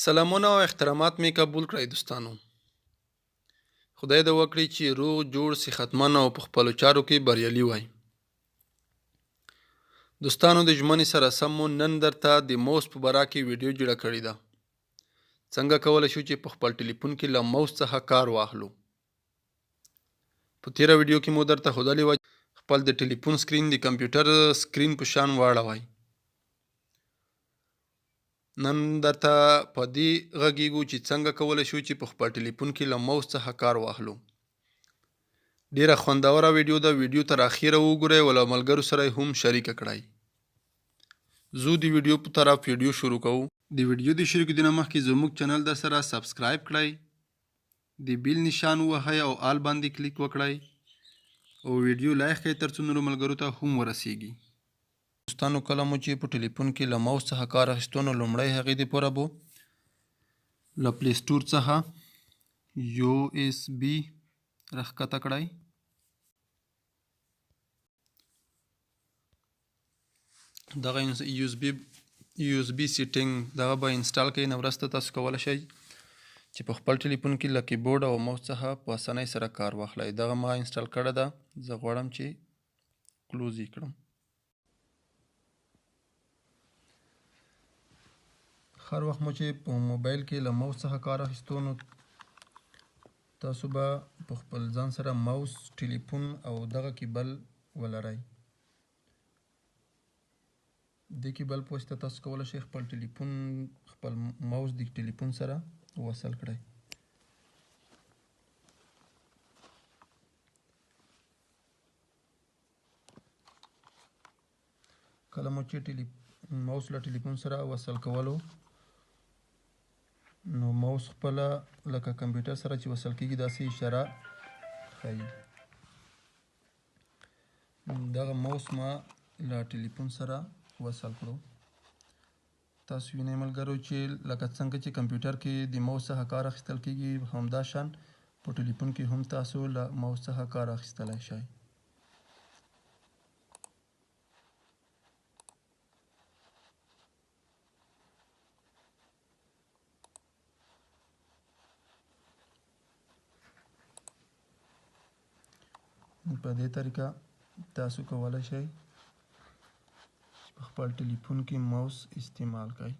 سلامونه او احترامات می قبول کړئ دوستانو. خدای دې وکړي چې روغ جوړ صحتمن او په خپلو چارو کې بریالي وای. دوستانو د ژمنې سره سم مو نن درته د موس په باره کې ویډیو جوړه کړې ده. څنګه کولی شو چې په خپل ټلیفون کې له موس څخه کار واخلو. په تیره ویډیو کې مو درته ښودلې وه خپل د ټلیفون سکرین د کمپیوټر سکرین په شان واړوئ. نن درته په دې غږیږو چې څنګه کولی شو چې په خپل ټلیفون کې له موس څخه کار واخلو. ډیره خوندوره ویډیو ده. ویډیو تر اخیره وګورئ او له ملګرو سره هم شریکه کړئ. زه د ویډیو په طرف ویډیو شروع کوو. د ویډیو د شروع کېدو نه مخکې زموږ چینل در سره سبسکرایب کړئ، د بیل نشان ووهئ او آل باندې کلیک وکړئ او ویډیو لایک کړئ تر څو نورو ملګرو ته هم ورسیږي. دوستانو کله مو چې په ټلیفون کې له موس څخه کار اخیستو نو لومړی هغې دپاره به له پلی سټور څخه USB راښکته کړئ. دغه USB سیټینګ دغه به انسټال کړئ. نه وروسته تاسو کولی شئ چې په خپل ټلیفون کې له کیبورډ او موس څخه په اسانۍ سره کار واخلئ. دغه ما انسټال کړې ده. زه غواړم چې کلوز یې کړم. هر وخت مو چې په موبایل کې له موس څخه کار اخیستو نو تاسو به په خپل ځان سره موس، ټلیفون او دغه کیبل ولرئ. د کیبل په واسطه تاسو کولی شئ خپل موس د ټلیفون سره وصل کړئ. کله مو چې موس له ټلیفون سره وصل کولو نو موس خپله لکه کمپیوټر سره چې وصل کېږي داسې اشاره ښیي. دغه موس ما له ټلیفون سره وصل کړو. تاسو وینئ ملګرو چې لکه څنګه چې کمپیوټر کې د موس څخه کار اخیستل کېږي همدا شان په ټلیفون کې هم تاسو له موس څخه کار اخیستلی شئ. په دې طریقه تاسو کولی شئ په خپل ټلیفون کې موس استعمال کړئ.